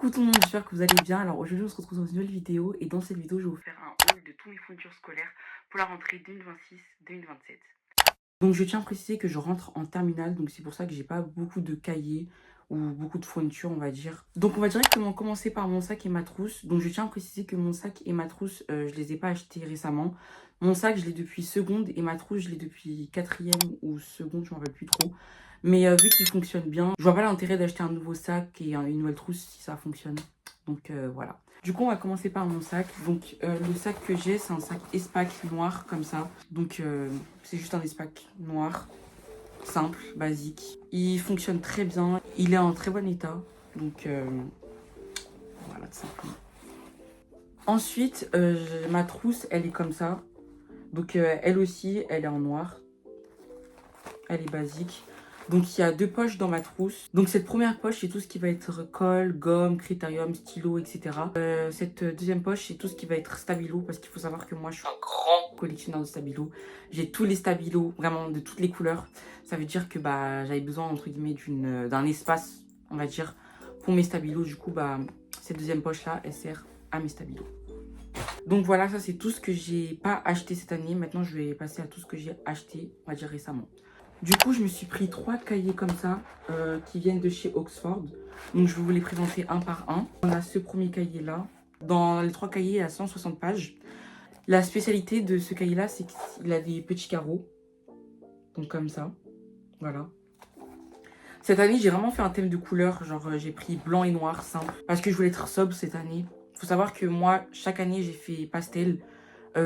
Coucou tout le monde, j'espère que vous allez bien. Alors aujourd'hui on se retrouve dans une nouvelle vidéo et dans cette vidéo je vais vous faire un haul de tous mes fournitures scolaires pour la rentrée 2026-2027. Donc je tiens à préciser que je rentre en terminale, donc c'est pour ça que j'ai pas beaucoup de cahiers ou beaucoup de fournitures on va dire. Donc on va directement commencer par mon sac et ma trousse. Donc je tiens à préciser que mon sac et ma trousse, je les ai pas achetés récemment. Mon sac je l'ai depuis seconde et ma trousse je l'ai depuis quatrième ou seconde, je m'en rappelle plus trop. Mais vu qu'il fonctionne bien, je vois pas l'intérêt d'acheter un nouveau sac et une nouvelle trousse si ça fonctionne. Donc voilà. Du coup, on va commencer par mon sac. Donc le sac que j'ai, c'est un sac Espac noir comme ça. Donc c'est juste un Espac noir, simple, basique. Il fonctionne très bien. Il est en très bon état. Donc voilà, tout simplement. Ensuite, ma trousse, elle est comme ça. Donc elle aussi, elle est en noir. Elle est basique. Donc il y a deux poches dans ma trousse. Donc cette première poche, c'est tout ce qui va être colle, gomme, critérium, stylo, etc. Cette deuxième poche, c'est tout ce qui va être stabilo. Parce qu'il faut savoir que moi, je suis un grand collectionneur de stabilo. J'ai tous les stabilos, vraiment de toutes les couleurs. Ça veut dire que j'avais besoin, entre guillemets, d'un espace, on va dire, pour mes stabilos. Du coup, cette deuxième poche-là, elle sert à mes stabilos. Donc voilà, ça c'est tout ce que j'ai pas acheté cette année. Maintenant, je vais passer à tout ce que j'ai acheté, on va dire récemment. Du coup, je me suis pris 3 cahiers comme ça, qui viennent de chez Oxford. Donc, je vais vous les présenter un par un. On a ce premier cahier-là. Dans les 3 cahiers, il y a 160 pages. La spécialité de ce cahier-là, c'est qu'il a des petits carreaux. Donc, comme ça. Voilà. Cette année, j'ai vraiment fait un thème de couleur. Genre, j'ai pris blanc et noir, simple. Parce que je voulais être sobre cette année. Faut savoir que moi, chaque année, j'ai fait pastel.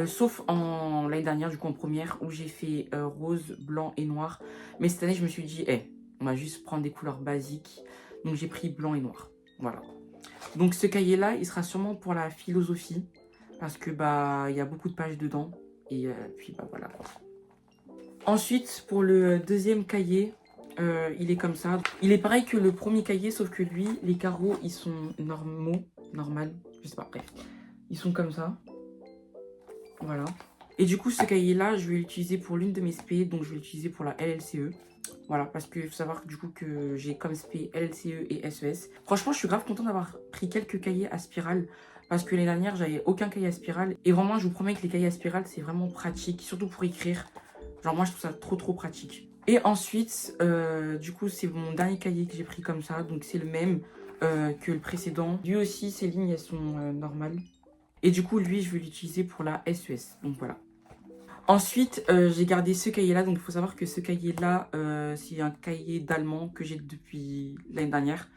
Sauf l'année dernière, du coup en première, où j'ai fait rose, blanc et noir. Mais cette année, je me suis dit, on va juste prendre des couleurs basiques. Donc j'ai pris blanc et noir. Voilà. Donc ce cahier-là, il sera sûrement pour la philosophie. Parce que il y a beaucoup de pages dedans. Et puis voilà. Ensuite, pour le deuxième cahier, il est comme ça. Il est pareil que le premier cahier, sauf que lui, les carreaux, ils sont normal, je sais pas, bref. Ils sont comme ça. Voilà. Et du coup, ce cahier-là, je vais l'utiliser pour l'une de mes spé, donc je vais l'utiliser pour la LLCE. Voilà, parce qu'il faut savoir du coup que j'ai comme spé LLCE et SES. Franchement, je suis grave contente d'avoir pris quelques cahiers à spirale, parce que l'année dernière, j'avais aucun cahier à spirale. Et vraiment, je vous promets que les cahiers à spirale, c'est vraiment pratique, surtout pour écrire. Genre moi, je trouve ça trop pratique. Et ensuite, du coup, c'est mon dernier cahier que j'ai pris comme ça, donc c'est le même que le précédent. Lui aussi, ces lignes, elles sont normales. Et du coup, lui, je vais l'utiliser pour la SES. Donc voilà. Ensuite, j'ai gardé ce cahier-là. Donc il faut savoir que ce cahier-là, c'est un cahier d'allemand que j'ai depuis l'année dernière.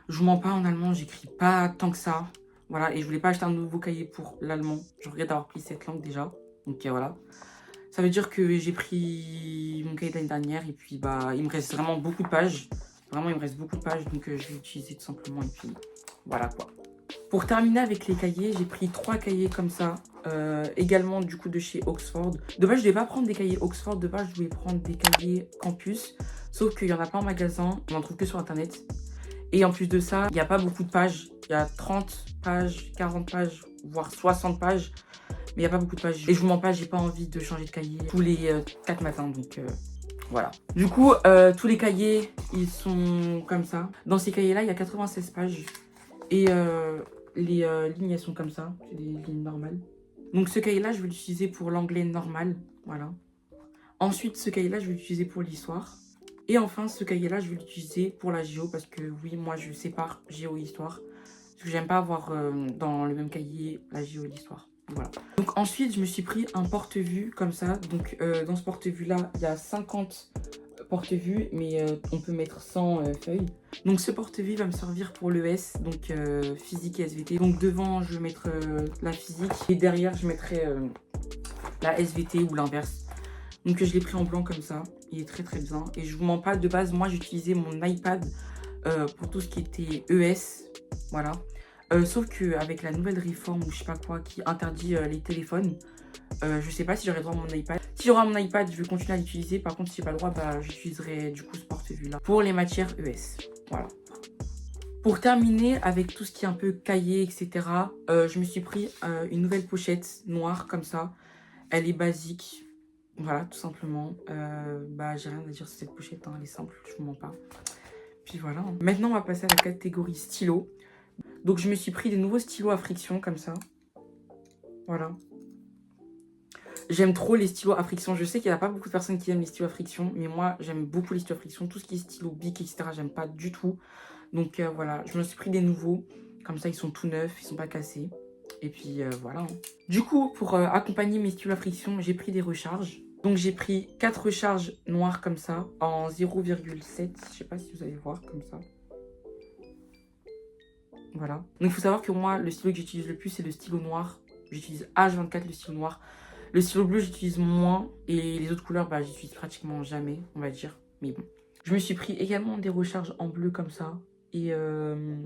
Je vous mens pas, en allemand, j'écris pas tant que ça. Voilà, et je voulais pas acheter un nouveau cahier pour l'allemand. Je regrette d'avoir pris cette langue déjà. Donc voilà. Ça veut dire que j'ai pris mon cahier de l'année dernière et puis il me reste vraiment beaucoup de pages. Vraiment, il me reste beaucoup de pages, donc je vais l'utiliser tout simplement et puis voilà quoi. Pour terminer avec les cahiers, j'ai pris 3 cahiers comme ça, également du coup de chez Oxford. De base, je ne devais pas prendre des cahiers Oxford, de base, je voulais prendre des cahiers Campus, sauf qu'il n'y en a pas en magasin, on n'en trouve que sur internet. Et en plus de ça, il n'y a pas beaucoup de pages, il y a 30 pages, 40 pages, voire 60 pages, mais il n'y a pas beaucoup de pages. Et je vous mens pas, j'ai pas envie de changer de cahier tous les 4 matins, donc voilà. Du coup, tous les cahiers, ils sont comme ça. Dans ces cahiers-là, il y a 96 pages. Et les lignes, elles sont comme ça. C'est des lignes normales. Donc ce cahier-là, je vais l'utiliser pour l'anglais normal. Voilà. Ensuite, ce cahier-là, je vais l'utiliser pour l'histoire. Et enfin, ce cahier-là, je vais l'utiliser pour la géo. Parce que oui, moi, je sépare géo et histoire. Parce que j'aime pas avoir dans le même cahier la géo et l'histoire. Voilà. Donc ensuite, je me suis pris un porte-vue comme ça. Donc dans ce porte-vue-là, il y a 50 porte-vue, mais on peut mettre 100 feuilles. Donc ce porte-vue va me servir pour le S, donc physique et SVT. Donc devant, je vais mettre la physique et derrière, je mettrai la SVT ou l'inverse. Donc je l'ai pris en blanc comme ça. Il est très bien. Et je vous mens pas, de base, moi j'utilisais mon iPad pour tout ce qui était ES. Voilà. Sauf qu'avec la nouvelle réforme ou je sais pas quoi qui interdit les téléphones, je sais pas si j'aurai droit à mon iPad. Si j'aurai mon iPad, je vais continuer à l'utiliser. Par contre, si j'ai pas le droit, j'utiliserai du coup ce porte-vue là pour les matières ES. Voilà. Pour terminer avec tout ce qui est un peu cahier, etc., je me suis pris une nouvelle pochette noire comme ça. Elle est basique. Voilà, tout simplement. J'ai rien à dire sur cette pochette, hein, elle est simple, je vous mens pas. Puis voilà. Maintenant, on va passer à la catégorie stylo. Donc je me suis pris des nouveaux stylos à friction comme ça. Voilà. J'aime trop les stylos à friction. Je sais qu'il n'y a pas beaucoup de personnes qui aiment les stylos à friction. Mais moi, j'aime beaucoup les stylos à friction. Tout ce qui est stylo bic, etc. J'aime pas du tout. Donc voilà, je me suis pris des nouveaux. Comme ça, ils sont tout neufs, ils sont pas cassés. Et puis voilà. Du coup, pour accompagner mes stylos à friction, j'ai pris des recharges. Donc j'ai pris 4 recharges noires comme ça, en 0,7. Je sais pas si vous allez voir comme ça. Voilà. Donc il faut savoir que moi, le stylo que j'utilise le plus, c'est le stylo noir. J'utilise H24, le stylo noir. Le stylo bleu, j'utilise moins. Et les autres couleurs, bah, j'utilise pratiquement jamais, on va dire. Mais bon. Je me suis pris également des recharges en bleu comme ça. Et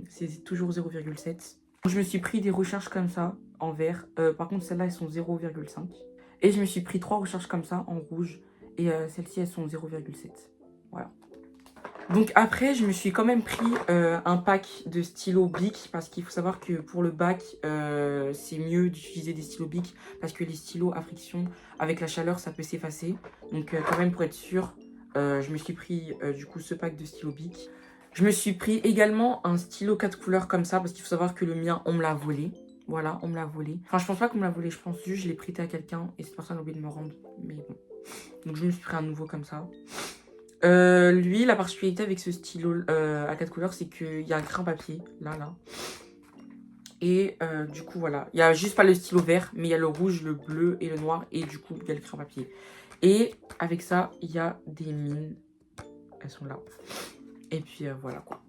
c'est toujours 0,7. Je me suis pris des recharges comme ça, en vert. Par contre, celles-là, elles sont 0,5. Et je me suis pris 3 recharges comme ça, en rouge. Et celles-ci, elles sont 0,7. Voilà. Donc après, je me suis quand même pris un pack de stylos Bic. Parce qu'il faut savoir que pour le bac, c'est mieux d'utiliser des stylos Bic. Parce que les stylos à friction, avec la chaleur, ça peut s'effacer. Donc quand même, pour être sûr, je me suis pris du coup ce pack de stylos Bic. Je me suis pris également un stylo 4 couleurs comme ça. Parce qu'il faut savoir que le mien, on me l'a volé. Voilà, on me l'a volé. Enfin, je pense pas qu'on me l'a volé. Je pense juste que je l'ai prêté à quelqu'un. Et cette personne a oublié de me rendre. Mais bon. Donc je me suis pris un nouveau comme ça. Lui, la particularité avec ce stylo à 4 couleurs, c'est qu'il y a un crin papier, là. Et du coup, voilà. Il n'y a juste pas le stylo vert, mais il y a le rouge, le bleu et le noir. Et du coup, il y a le crin papier. Et avec ça, il y a des mines. Elles sont là. Et puis, voilà, quoi.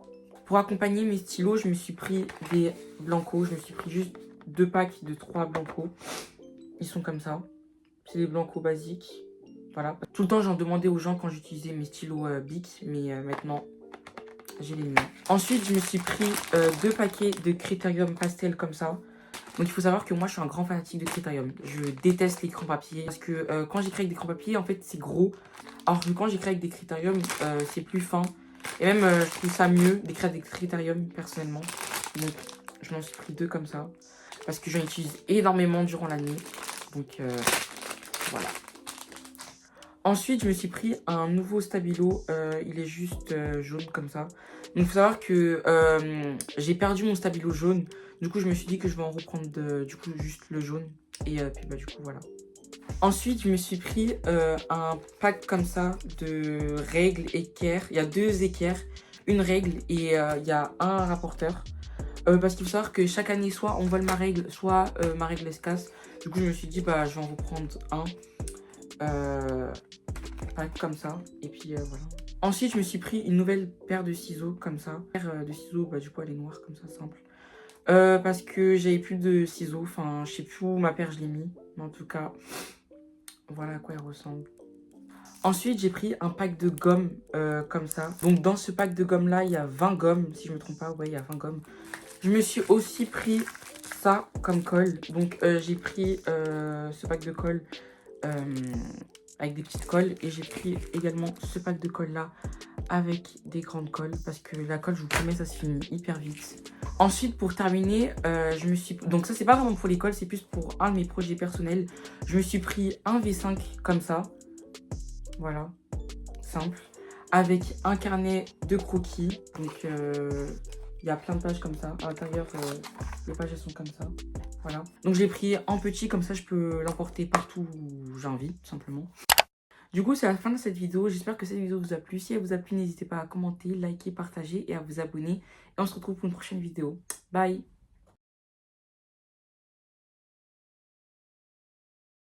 Pour accompagner mes stylos, je me suis pris des blancos. Je me suis pris juste 2 packs de 3 blancos. Ils sont comme ça. C'est des blancos basiques. Voilà. Tout le temps, j'en demandais aux gens quand j'utilisais mes stylos Bic. Mais maintenant, j'ai les miens. Ensuite, je me suis pris 2 paquets de Critérium Pastel comme ça. Donc, il faut savoir que moi, je suis un grand fanatique de Critérium. Je déteste les crans papier. Parce que quand j'écris avec des crans papier, en fait, c'est gros. Alors que quand j'écris avec des Critérium, c'est plus fin. Et même, je trouve ça mieux d'écrire avec des Critérium, personnellement. Donc, je m'en suis pris 2 comme ça. Parce que j'en utilise énormément durant l'année. Donc, voilà. Ensuite, je me suis pris un nouveau stabilo. Il est juste jaune comme ça. Donc, il faut savoir que j'ai perdu mon stabilo jaune. Du coup, je me suis dit que je vais en reprendre du coup juste le jaune. Et puis, bah, du coup, voilà. Ensuite, je me suis pris un pack comme ça de règles, équerres. Il y a 2 équerres, une règle et il y a un rapporteur. Parce qu'il faut savoir que chaque année, soit on vole ma règle, soit ma règle se casse. Du coup, je me suis dit, bah, je vais en reprendre un. Pack comme ça. Et puis voilà. Ensuite, je me suis pris une nouvelle paire de ciseaux comme ça. Paire de ciseaux, bah, du coup, elle est noire comme ça, simple. Parce que j'avais plus de ciseaux. Enfin, je sais plus où ma paire je l'ai mis. Mais en tout cas, voilà à quoi elle ressemble. Ensuite, j'ai pris un pack de gomme comme ça. Donc, dans ce pack de gomme là, il y a 20 gommes. Si je me trompe pas, ouais, il y a 20 gommes. Je me suis aussi pris ça comme colle. Donc, j'ai pris ce pack de colle avec des petites colles. Et j'ai pris également ce pack de colle là avec des grandes colles. Parce que la colle, je vous promets, ça se finit hyper vite. Ensuite, pour terminer, je me suis... Donc ça, c'est pas vraiment pour l'école, c'est plus pour un de mes projets personnels. Je me suis pris un V5 comme ça. Voilà, simple. Avec un carnet de croquis. Donc, il y a plein de pages comme ça. À l'intérieur, les pages, elles sont comme ça. Voilà. Donc, je l'ai pris en petit, comme ça, je peux l'emporter partout où j'ai envie, tout simplement. Du coup, c'est la fin de cette vidéo. J'espère que cette vidéo vous a plu. Si elle vous a plu, n'hésitez pas à commenter, liker, partager et à vous abonner. Et on se retrouve pour une prochaine vidéo. Bye!